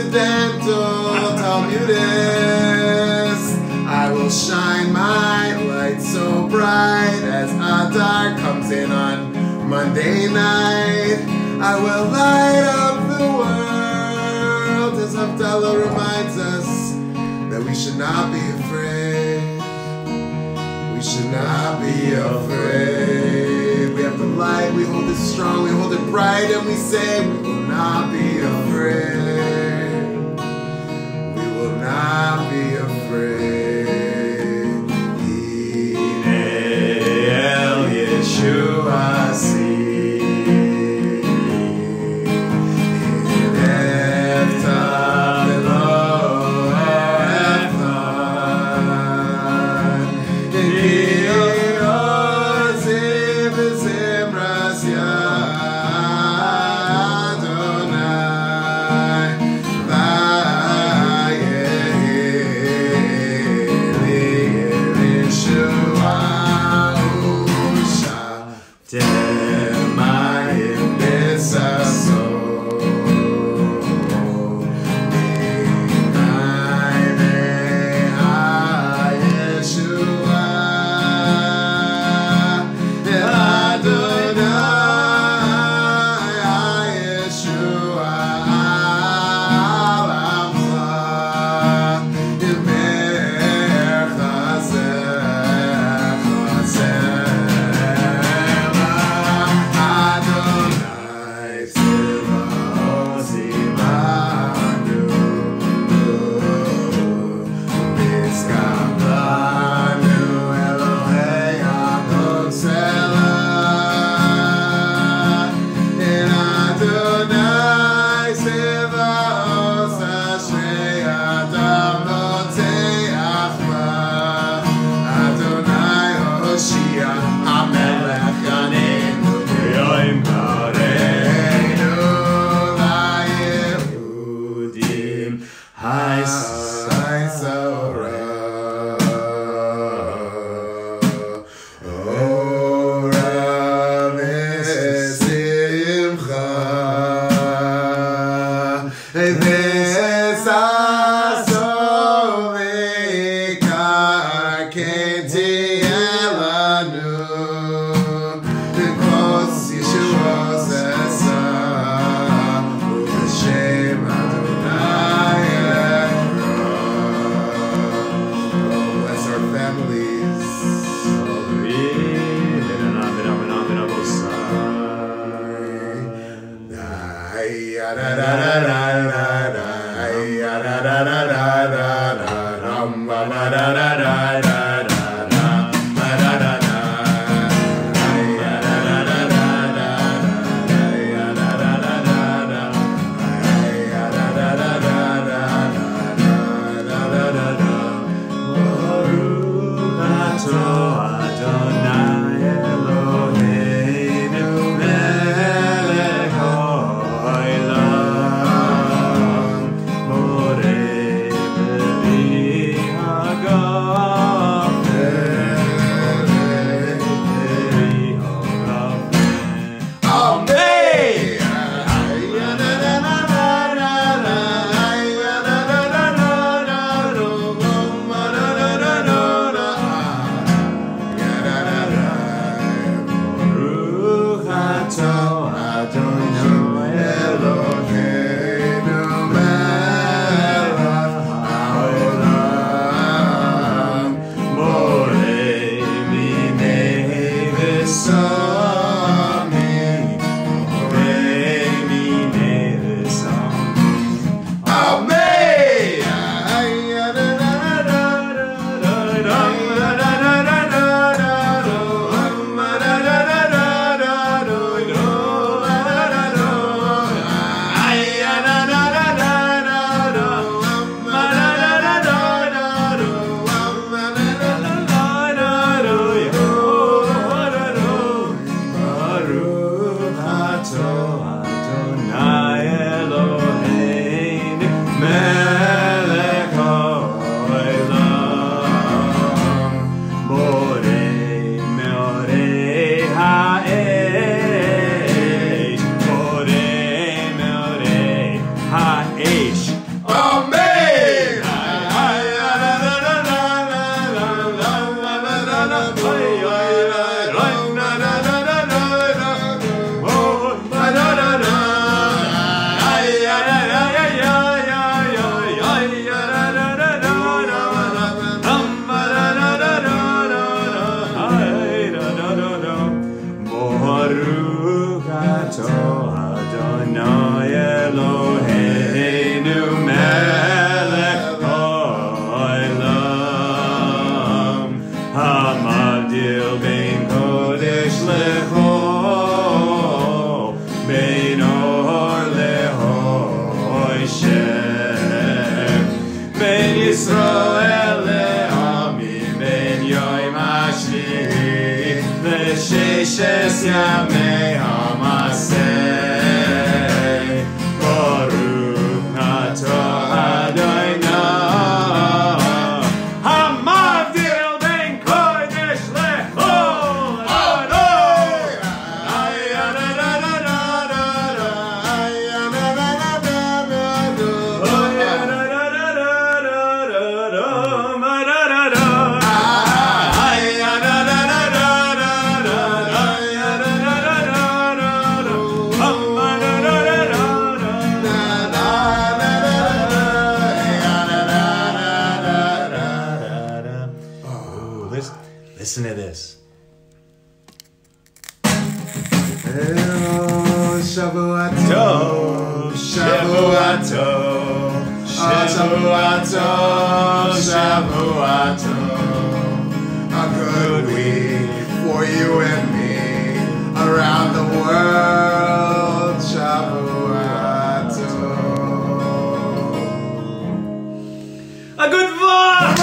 transcendental Talmudist. I will shine my light so bright as Adar comes in on Monday night. I will light up the world as Havdalah reminds us that we should not be afraid. We should not be afraid. We have the light, we hold it strong, we hold it bright, and we say we will not be afraid. We will not be afraid. Hine el Yeshua si. God. Yisrael le'ami ben yoim hashvi'i le'sheshes yamei hamaseh Baruch atah Adonai hamavdil ben kodesh lechol Listen to this. Shavuot Tov, Shavuot Tov, Shavuot Tov, Shavuot Tov. A good week for you and me around the world. Shavuot Tov. A good vlog,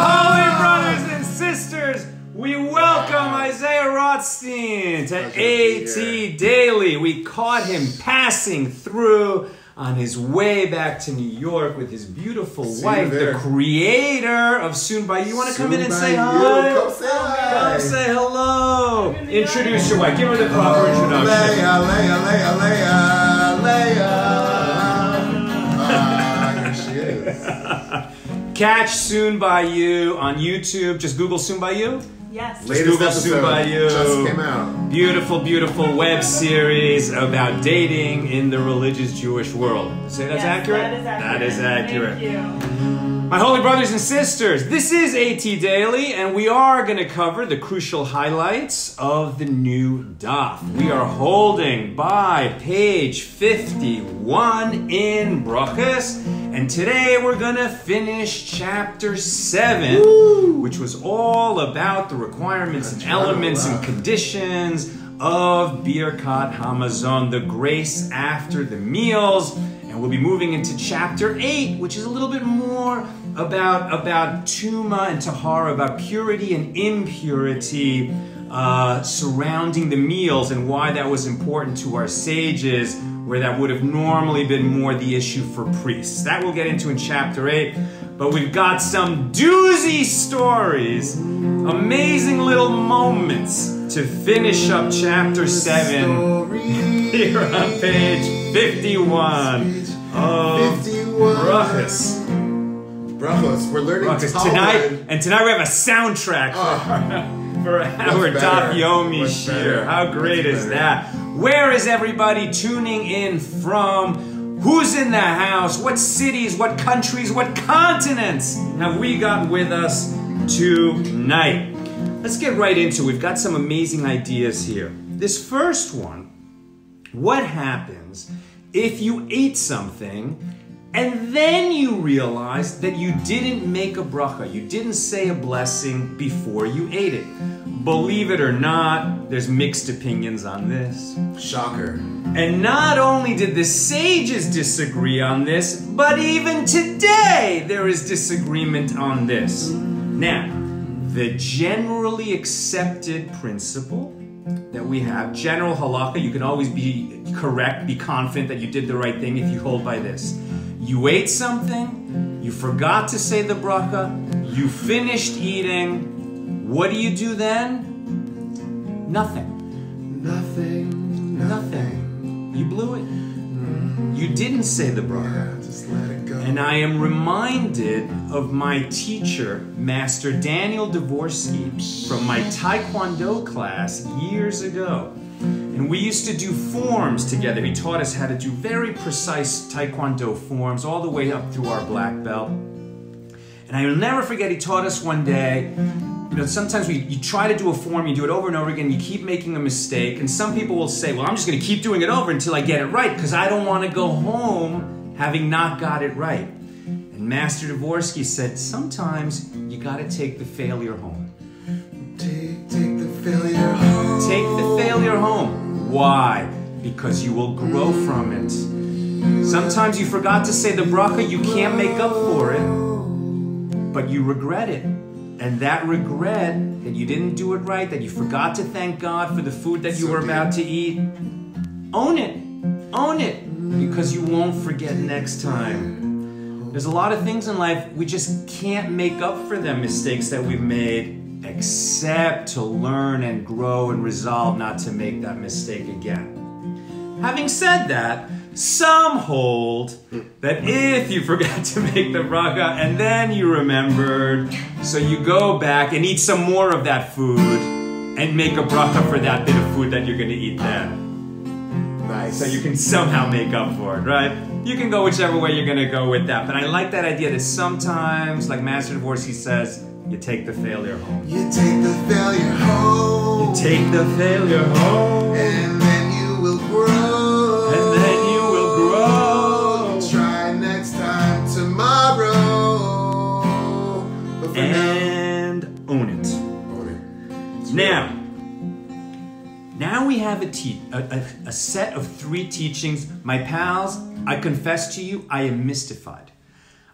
holy brothers and sisters. We welcome Isaiah Rothstein to AT Daily. We caught him passing through on his way back to New York with his beautiful wife, the creator of Soon By You. Want to come in and say hi? Come say hi. Come say hello. Introduce your wife. Give her the proper introduction. Leah. Here she is. Catch Soon By You on YouTube. Just Google Soon By You. Yes. Latest Google Soon By You. just came out. Beautiful, beautiful web series about dating in the religious Jewish world. Say that's accurate? That is accurate. That is accurate. Thank you. My holy brothers and sisters, this is AT Daily, and we are going to cover the crucial highlights of the new daf. We are holding by page 51 in Berachos, and today we're going to finish chapter 7, which was all about the requirements and elements and conditions of Birkat Hamazon, the grace after the meals. And we'll be moving into chapter 8, which is a little bit more about Tuma and Tahara, about purity and impurity surrounding the meals and why that was important to our sages, where that would have normally been more the issue for priests. That we'll get into in chapter 8. But we've got some doozy stories, amazing little moments to finish up chapter 7 here on page 51 of Berachos. Berachos, we're learning Berachos. Talmud. Tonight we have a soundtrack for our Daf Yomi Shir. How great is that? Where is everybody tuning in from? Who's in the house? What cities, what countries, what continents have we got with us tonight? Let's get right into it. We've got some amazing ideas here. This first one, what happens if you ate something and then you realize that you didn't make a bracha, you didn't say a blessing before you ate it? Believe it or not, there's mixed opinions on this. Shocker. And not only did the sages disagree on this, but even today there is disagreement on this. Now, the generally accepted principle that we have, general halakha, you can always be correct, be confident that you did the right thing if you hold by this. You ate something, you forgot to say the bracha, you finished eating, what do you do then? Nothing. Nothing. You blew it. You didn't say the bracha. Yeah, just let it go. And I am reminded of my teacher, Master Daniel Dvorsky, from my Taekwondo class years ago. And we used to do forms together. He taught us how to do very precise Taekwondo forms all the way up through our black belt. And I will never forget, he taught us one day, you know, sometimes you try to do a form, you do it over and over again, you keep making a mistake, and some people will say, well, I'm just going to keep doing it over until I get it right, because I don't want to go home having not got it right. And Master Dvorsky said, sometimes you got to take the failure home. Take the failure home. Take the failure home. Why? Because you will grow from it. Sometimes you forgot to say the bracha, you can't make up for it. but you regret it. And that regret that you didn't do it right, that you forgot to thank God for the food that you were about to eat, own it. Own it. Because you won't forget next time. There's a lot of things in life we just can't make up for them mistakes that we've made, except to learn and grow and resolve not to make that mistake again. Having said that, some hold that if you forgot to make the bracha and then you remembered, so you go back and eat some more of that food and make a bracha for that bit of food that you're going to eat then. Nice. So you can somehow make up for it, right? You can go whichever way you're going to go with that. But I like that idea that sometimes, like Master Dvorsky says, you take the failure home. You take the failure home. You take the failure home. And then you will grow. And then you will grow. Try next time tomorrow. But for and own it. Own it. Now we have a set of 3 teachings. My pals, I confess to you, I am mystified.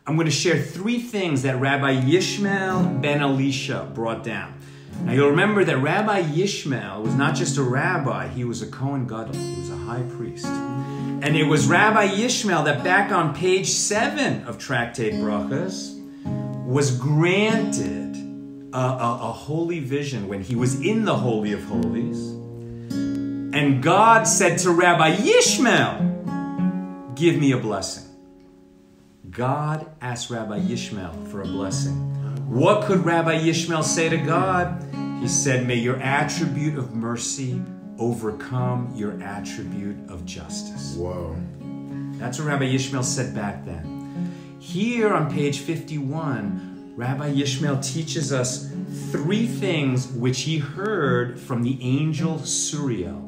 I'm going to share 3 things that Rabbi Yishmael ben Elisha brought down. Now you'll remember that Rabbi Yishmael was not just a rabbi, he was a Kohen Gadol, he was a high priest. And it was Rabbi Yishmael that back on page 7 of Tractate Berachos was granted a holy vision when he was in the Holy of Holies. And God said to Rabbi Yishmael, give me a blessing. God asked Rabbi Yishmael for a blessing. What could Rabbi Yishmael say to God? He said, may your attribute of mercy overcome your attribute of justice. Whoa. That's what Rabbi Yishmael said back then. Here on page 51, Rabbi Yishmael teaches us 3 things which he heard from the angel Suriel.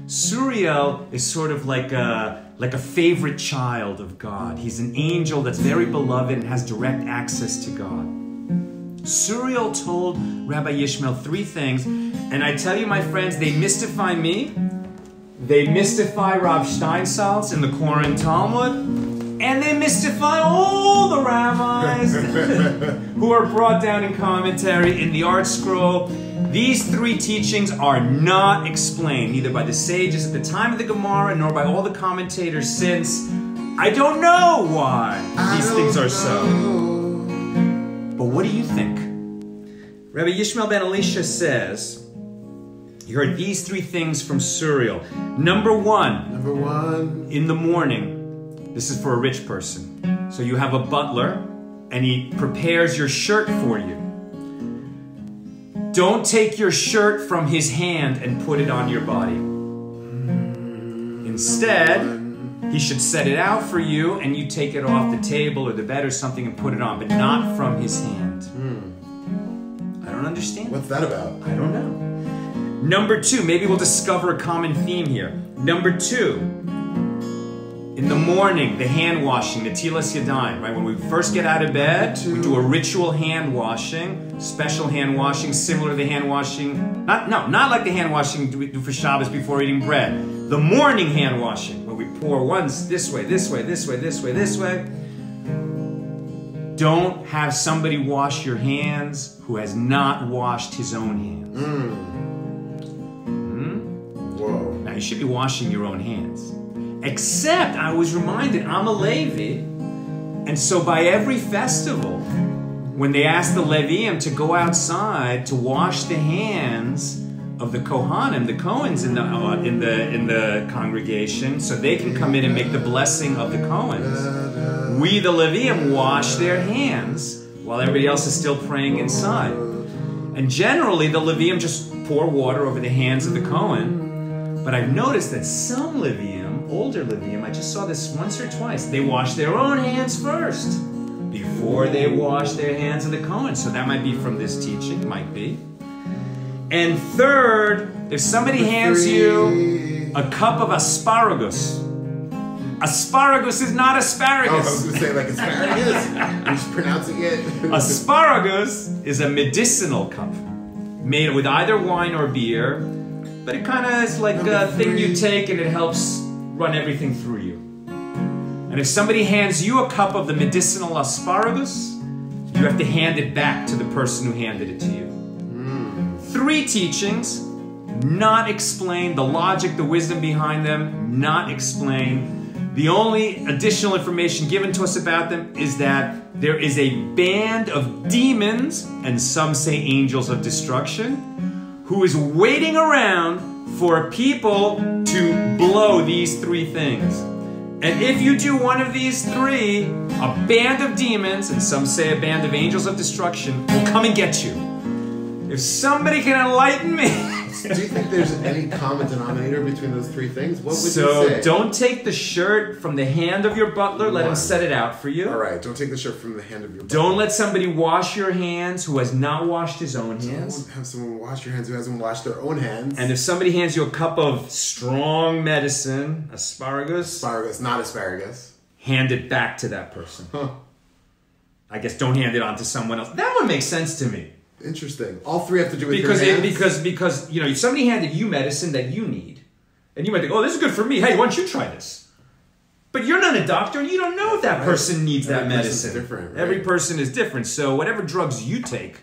Suriel is sort of like a favorite child of God. He's an angel that's very beloved and has direct access to God. Suriel told Rabbi Yishmael 3 things, and I tell you, my friends, they mystify me. They mystify Rav Steinsaltz in the Koren Talmud, and they mystify all the rabbis who are brought down in commentary in the Art Scroll. These 3 teachings are not explained, neither by the sages at the time of the Gemara, nor by all the commentators since. I don't know why these things are so. But what do you think? Rabbi Yishmael ben Elisha says, he heard these 3 things from Suriel. Number one, in the morning, this is for a rich person. So you have a butler, and he prepares your shirt for you. Don't take your shirt from his hand and put it on your body. Instead, he should set it out for you and you take it off the table or the bed or something and put it on, but not from his hand. I don't understand. What's that about? I don't know. Number 2, maybe we'll discover a common theme here. Number 2, in the morning, the hand washing, the Tilas Yadayim, right? When we first get out of bed, we do a ritual hand washing, special hand washing, similar to the hand washing, not like the hand washing we do for Shabbos before eating bread. The morning hand washing, where we pour once this way, this way, this way, this way, this way. Don't have somebody wash your hands who has not washed his own hands. Whoa. Now, you should be washing your own hands. Except, I was reminded, I'm a Levi, and so by every festival, when they ask the Leviim to go outside to wash the hands of the Kohanim, the Kohens in the congregation, so they can come in and make the blessing of the Kohens, we, the Leviim, wash their hands while everybody else is still praying inside. And generally, the Leviim just pour water over the hands of the Kohen. But I've noticed that some Leviim, older Leviim, I just saw this once or twice, they wash their own hands first before they wash their hands of the Kohen. So that might be from this teaching, might be. And third, if somebody hands you a cup of asparagus, asparagus is not asparagus. Oh, I was going to say like asparagus. I'm just pronouncing it. Asparagus is a medicinal cup made with either wine or beer, but it kind of is like a thing you take and it helps run everything through you. And if somebody hands you a cup of the medicinal asparagus, you have to hand it back to the person who handed it to you. 3 teachings, not explained. The logic, the wisdom behind them, not explained. The only additional information given to us about them is that there is a band of demons, and some say angels of destruction, who is waiting around for people to blow these 3 things. And if you do one of these 3, a band of demons, and some say a band of angels of destruction, will come and get you. If somebody can enlighten me. Do you think there's any common denominator between those 3 things? What would you So say? don't take the shirt from the hand of your butler. Let him set it out for you. All right, don't take the shirt from the hand of your butler. Don't let somebody wash your hands who has not washed his own hands. Don't have someone wash your hands who hasn't washed their own hands. And if somebody hands you a cup of strong medicine, asparagus, Not asparagus. hand it back to that person. Huh. I guess don't hand it on to someone else. That one makes sense to me. Interesting. All 3 have to do with Because your hands? because you know, if somebody handed you medicine that you need, and you might think, oh, this is good for me. Hey, why don't you try this? But you're not a doctor, and you don't know if that person needs that medicine. Different, right? Every person is different. So whatever drugs you take,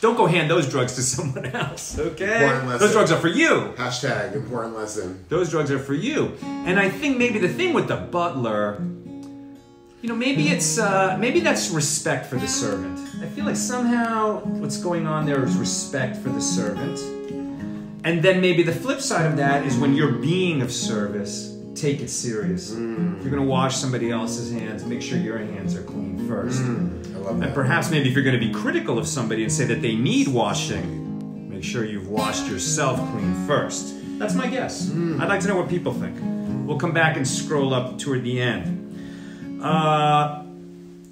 don't go hand those drugs to someone else. Okay? Important lesson. Those drugs are for you. Hashtag important lesson. Those drugs are for you. And I think maybe the thing with the butler, you know, maybe it's maybe that's respect for the servant. I feel like somehow what's going on there is respect for the servant. And then maybe the flip side of that is when you're being of service, take it serious. If you're going to wash somebody else's hands, make sure your hands are clean first. I love that. And perhaps maybe if you're going to be critical of somebody and say that they need washing, make sure you've washed yourself clean first. That's my guess. I'd like to know what people think. We'll come back and scroll up toward the end.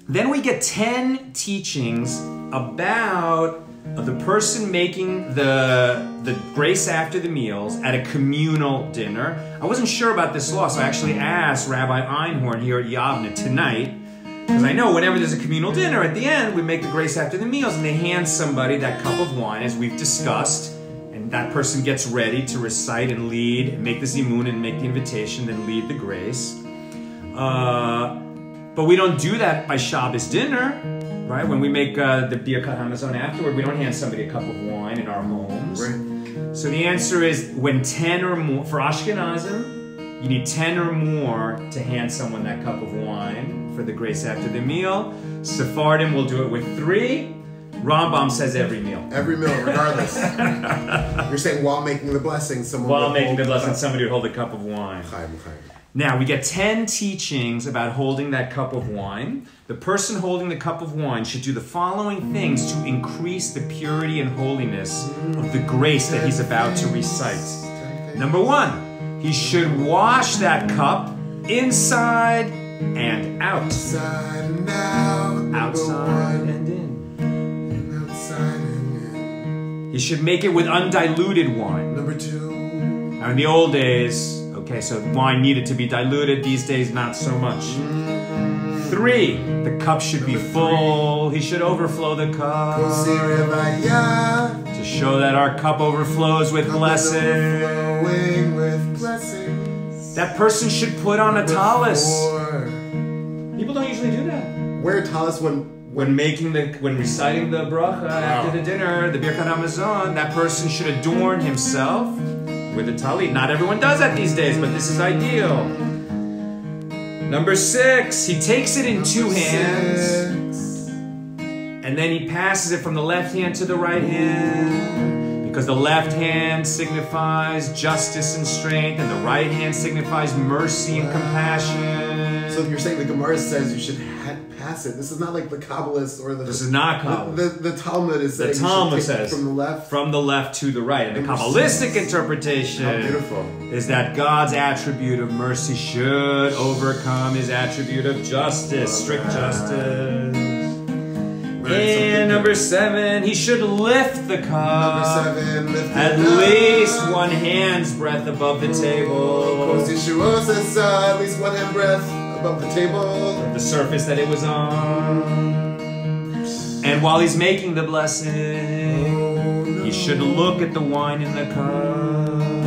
Then we get 10 teachings about the person making the grace after the meals at a communal dinner. I wasn't sure about this law, so I actually asked Rabbi Einhorn here at Yavne tonight, because I know whenever there's a communal dinner, at the end we make the grace after the meals, and they hand somebody that cup of wine, as we've discussed, and that person gets ready to recite and lead, and make the zimun and make the invitation, then lead the grace. But we don't do that by Shabbos dinner, right? When we make the Birkat Hamazon afterward, we don't hand somebody a cup of wine in our homes. Right. So the answer is when 10 or more, for Ashkenazim, you need 10 or more to hand someone that cup of wine for the grace after the meal. Sephardim will do it with 3. Rambam says every meal. Every meal, regardless. You're saying while making the blessing, someone While would making the hold blessing, cup. somebody would hold a cup of wine. Chaim. Now, we get 10 teachings about holding that cup of wine. The person holding the cup of wine should do the following things to increase the purity and holiness of the grace that he's about to recite. Number 1, he should wash that cup inside and out. Outside and out. Outside and in. Outside and in. He should make it with undiluted wine. Number 2. Now, in the old days, okay, so wine needed to be diluted. These days, not so much. 3, the cup should be full. He should overflow the cup to show that our cup overflows with blessing. Overflowing with blessings. That person should put on a tallis. People don't usually do that. Wear a tallis when When reciting the bracha after the dinner, the Birkat Hamazon, that person should adorn himself with a talit. Not everyone does that these days, but this is ideal. Number 6, he takes it in 2 hands, and then he passes it from the left hand to the right hand, because the left hand signifies justice and strength, and the right hand signifies mercy and compassion. So you're saying the Gemara says you should pass it. This is not like the Kabbalists or the... This is not Kabbalah. The Talmud is saying The Talmud you should take says it from the left to the right. And the Kabbalistic interpretation is that God's attribute of mercy should overcome his attribute of justice, strict justice. And number 7, he should lift the cup. Number 7, lift the at cup. least 1 hand's breadth above the table. Yeshua says at least 1 hand breadth above the table. The surface that it was on. And while he's making the blessing, he should look at the wine in the cup.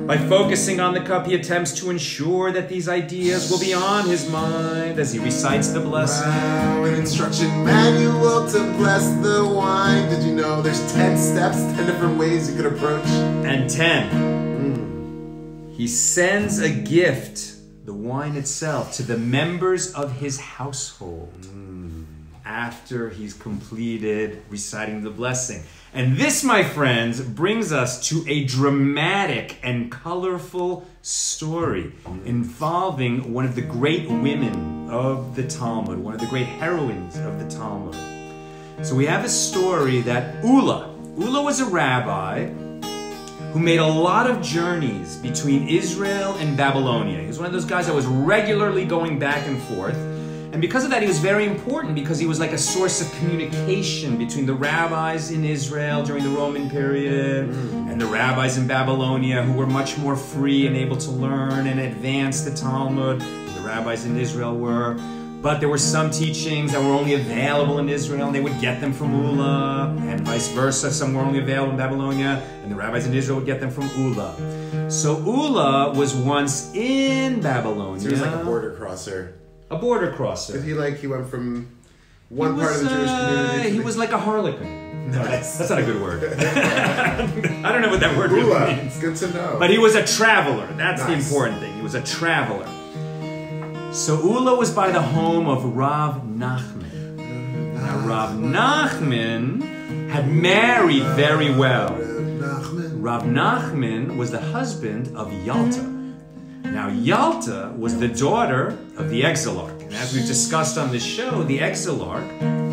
By focusing on the cup, he attempts to ensure that these ideas will be on his mind as he recites the blessing. Wow, an instruction manual to bless the wine. Did you know there's 10 steps, 10 different ways you could approach? And 10. He sends a gift, the wine itself, to the members of his household after he's completed reciting the blessing. And this, my friends, brings us to a dramatic and colorful story involving one of the great women of the Talmud, one of the great heroines of the Talmud. So we have a story that Ulla was a rabbi who made a lot of journeys between Israel and Babylonia. He was one of those guys that was regularly going back and forth. And because of that, he was very important because he was like a source of communication between the rabbis in Israel during the Roman period and the rabbis in Babylonia, who were much more free and able to learn and advance the Talmud than the rabbis in Israel were. But there were some teachings that were only available in Israel, and they would get them from Ulla, and vice versa. Some were only available in Babylonia, and the rabbis in Israel would get them from Ulla. So Ulla was once in Babylonia. So he was like a border crosser. A border crosser. He went from one part of the Jewish community. He was like a harlequin. No, that's not a good word. I don't know what that word Ulla, really means. it's good to know. But he was a traveler. That's the Nice. important thing. He was a traveler. So Ulla was by the home of Rav Nachman. Now Rav Nachman had married very well. Rav Nachman was the husband of Yalta. Now, Yalta was the daughter of the Exilarch. And as we've discussed on this show, the Exilarch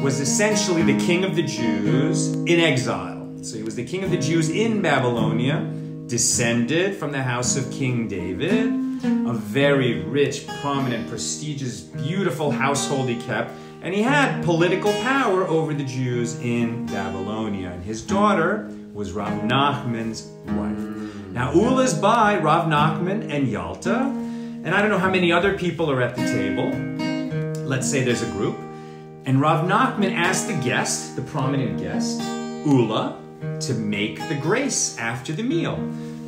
was essentially the king of the Jews in exile. So he was the king of the Jews in Babylonia, descended from the house of King David, a very rich, prominent, prestigious, beautiful household he kept. And he had political power over the Jews in Babylonia. And his daughter was Rav Nachman's wife. Now, Ulla's by Rav Nachman and Yalta, and I don't know how many other people are at the table. Let's say there's a group. And Rav Nachman asked the guest, the prominent guest, Ulla, to make the grace after the meal.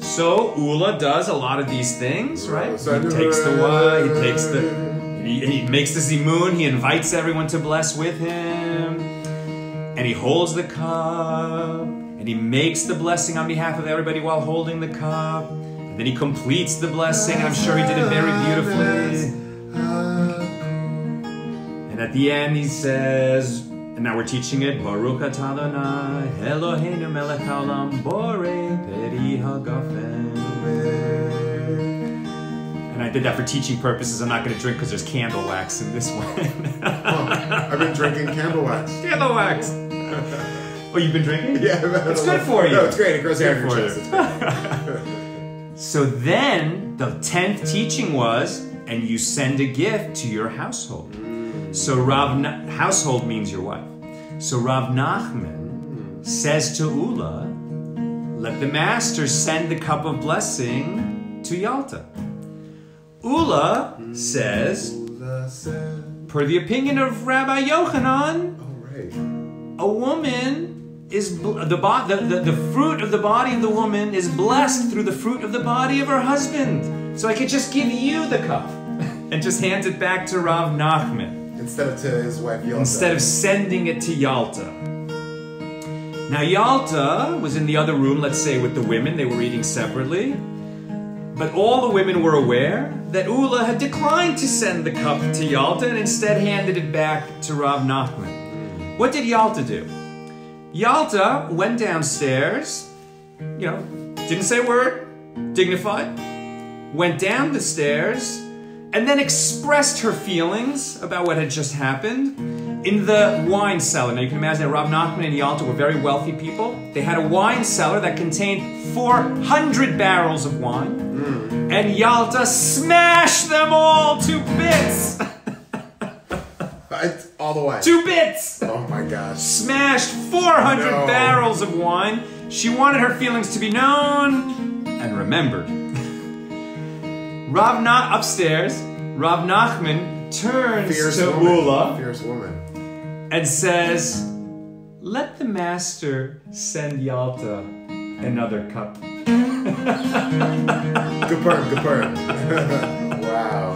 So Ulla does a lot of these things, right? He takes the wine, he makes the zimun, he invites everyone to bless with him, and he holds the cup. And he makes the blessing on behalf of everybody while holding the cup. And then he completes the blessing, and I'm sure he did it very beautifully. And at the end he says, and now we're teaching it, Baruch atah Adonai, Eloheinu melech haolam, borei peri hagafen. And I did that for teaching purposes. I'm not going to drink because there's candle wax in this one. I've been drinking candle wax. Candle wax. Oh, you've been drinking? Yeah. It's good for you. No, it's great. It grows hair for your you. chest. It's great. So then, the 10th teaching was, and you send a gift to your household. So household means your wife. So Rav Nachman says to Ulla, let the master send the cup of blessing to Yalta. Ulla says, per the opinion of Rabbi Yochanan, a woman is the fruit of the body of the woman is blessed through the fruit of the body of her husband. So I could just give you the cup and just hand it back to Rav Nachman instead of to his wife Yalta. Instead of sending it to Yalta. Now Yalta was in the other room, let's say with the women. They were eating separately. But all the women were aware that Ulla had declined to send the cup to Yalta and instead handed it back to Rav Nachman. What did Yalta do? Yalta went downstairs, didn't say a word, dignified, went down the stairs, and then expressed her feelings about what had just happened in the wine cellar. Now you can imagine that Rav Nachman and Yalta were very wealthy people. They had a wine cellar that contained 400 barrels of wine, and Yalta smashed them all to bits. All the way. 2 bits! Oh my gosh. Smashed 400 barrels of wine. She wanted her feelings to be known and remembered. Upstairs, Rav Nachman turns to Ulla and says, let the master send Yalta another cup. Kapern. Wow.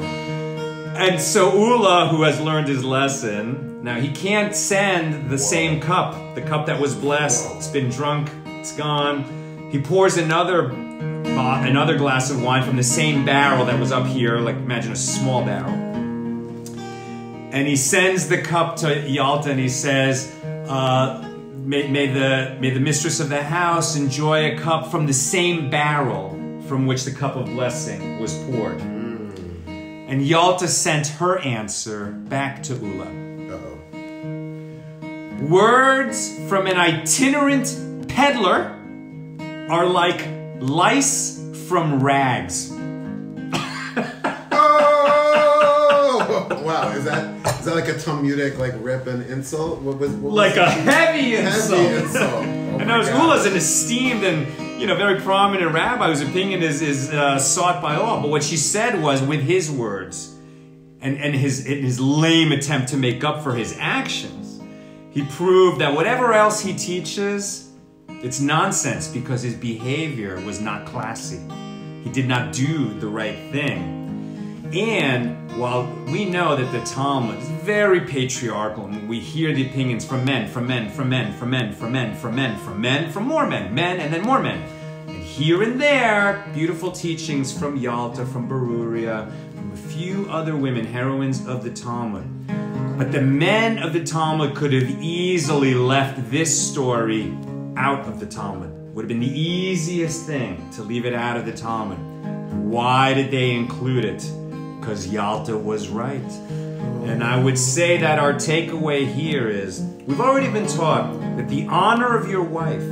And so Ula, who has learned his lesson, now he can't send the same cup, the cup that was blessed. It's been drunk, it's gone. He pours another glass of wine from the same barrel that was up here, like imagine a small barrel. And he sends the cup to Yalta and he says, may the mistress of the house enjoy a cup from the same barrel from which the cup of blessing was poured. And Yalta sent her answer back to Ula. Uh-oh. Words from an itinerant peddler are like lice from rags. Oh! Wow, is that like a Talmudic rip and insult? What like a heavy insult. Heavy insult. Oh and now Ula's an esteemed and very prominent rabbi whose opinion is sought by all. But what she said was, with his words and his lame attempt to make up for his actions, he proved that whatever else he teaches, it's nonsense because his behavior was not classy. He did not do the right thing. And while we know that the Talmud is very patriarchal, and we hear the opinions from men, from more men, and then more men. And here and there, beautiful teachings from Yalta, from Beruria, from a few other women, heroines of the Talmud. But the men of the Talmud could have easily left this story out of the Talmud. Would have been the easiest thing to leave it out of the Talmud. Why did they include it? Because Yalta was right. And I would say that our takeaway here is, we've already been taught that the honor of your wife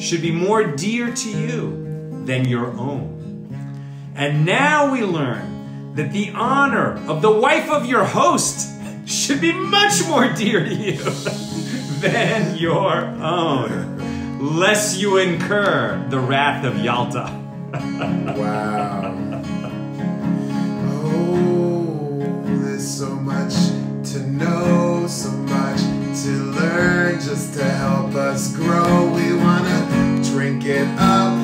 should be more dear to you than your own. And now we learn that the honor of the wife of your host should be much more dear to you than your own, lest you incur the wrath of Yalta. Wow. Oh, there's so much to know, so much to learn, just to help us grow. We wanna drink it up,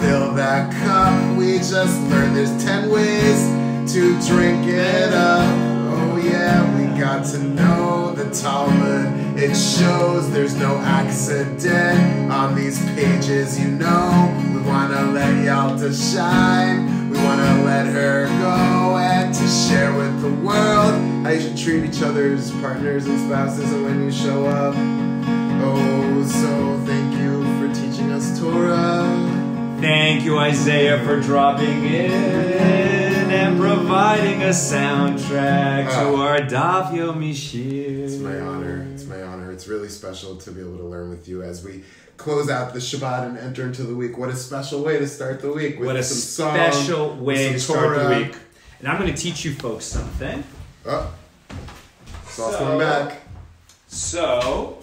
fill that cup. We just learned there's 10 ways to drink it up. Oh yeah, we got to know the Talmud. It shows there's no accident on these pages, We wanna let Yalta shine. We wanna let her go and to share with the world how you should treat each other as partners and spouses and when you show up. Oh, so thank you for teaching us Torah. Thank you, Isaiah, for dropping in and providing a soundtrack to our Daf Yomi Shir. It's my honor. It's my honor. It's really special to be able to learn with you as we close out the Shabbat and enter into the week. What a special way to start the week with some song. What a special way to start the week. And I'm going to teach you folks something. Oh, Saul's coming back. So,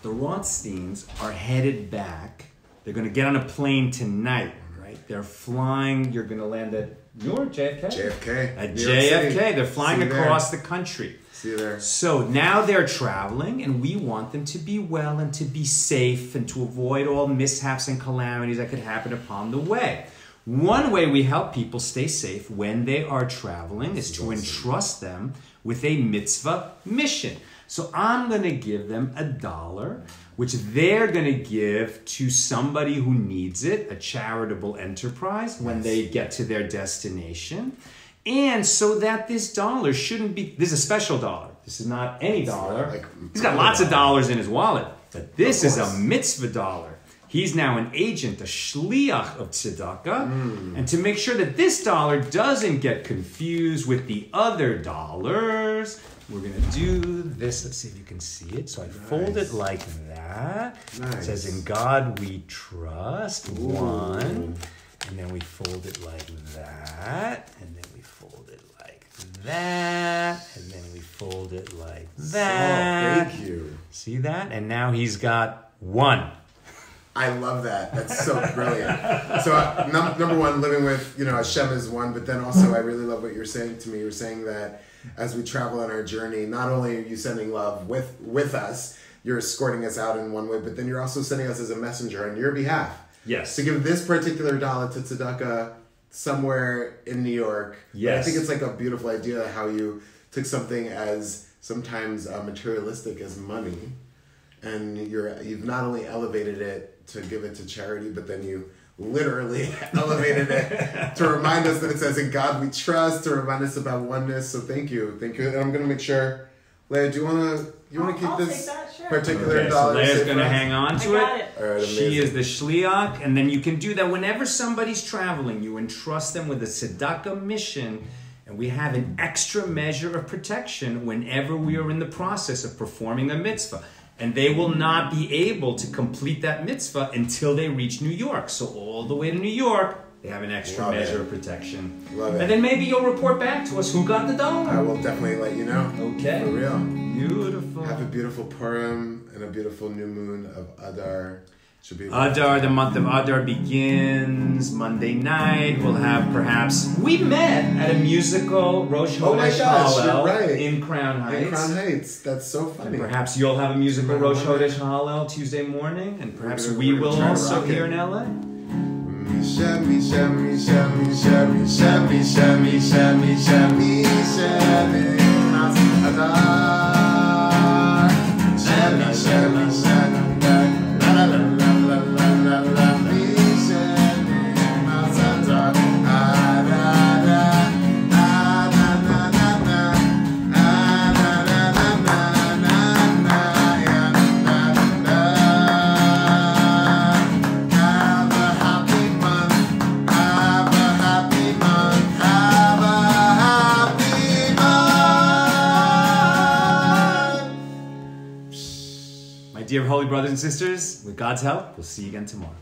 the Rothsteins are headed back. They're going to get on a plane tonight, right? They're flying. You're going to land at Newark, JFK? JFK. At JFK. They're flying across the country. See you there. So now they're traveling, and we want them to be well and to be safe and to avoid all mishaps and calamities that could happen upon the way. One way we help people stay safe when they are traveling is to entrust them with a mitzvah mission. So I'm going to give them $1, which they're going to give to somebody who needs it, a charitable enterprise, when they get to their destination. And so that this dollar shouldn't be, this is a special dollar. This is not any dollar. He's got lots of dollars in his wallet, but this is a mitzvah dollar. He's now an agent, a shliach of tzedakah. And to make sure that this dollar doesn't get confused with the other dollars, we're going to do this. Let's see if you can see it. So I fold it like that. It says, in God we trust. Ooh. 1. And then we fold it like that. And then we fold it like that. And then we fold it like that. Oh, thank you. See that? And now he's got 1. I love that. That's so brilliant. So number one, living with, Hashem is one, but then also I really love what you're saying to me. You're saying that as we travel on our journey, not only are you sending love with us, you're escorting us out in one way, but then you're also sending us as a messenger on your behalf. Yes. to give this particular dollar to tzedakah somewhere in New York. Yes. But I think it's like a beautiful idea how you took something as sometimes materialistic as money, and you've not only elevated it to give it to charity, but then you literally elevated it to remind us that it says in God we trust, to remind us about oneness. So thank you. And I'm going to make sure, Leah, do you want to keep this particular dollar? So Leia's going to hang on to it. All right, she is the shliach, and then you can do that whenever somebody's traveling. You entrust them with a tzedakah mission, and we have an extra measure of protection whenever we are in the process of performing a mitzvah. And they will not be able to complete that mitzvah until they reach New York. So all the way to New York, they have an extra measure of protection. Love it. And then maybe you'll report back to us who got the dollar. I will definitely let you know. Okay. For real. Beautiful. Have a beautiful Purim and a beautiful new moon of Adar. Should be Adar, the month of Adar begins Monday night. We'll have we met at a musical Rosh Chodesh Hallel in Crown Heights. In Crown Heights. That's so funny. And perhaps you'll have a musical Rosh Chodesh Hallel Tuesday morning, and perhaps we will also here in LA. Misha, Misha, Misha, Misha, Misha, Misha, Misha, Misha, Misha, Adar. Misha, Misha, Misha. Dear holy brothers and sisters, with God's help, we'll see you again tomorrow.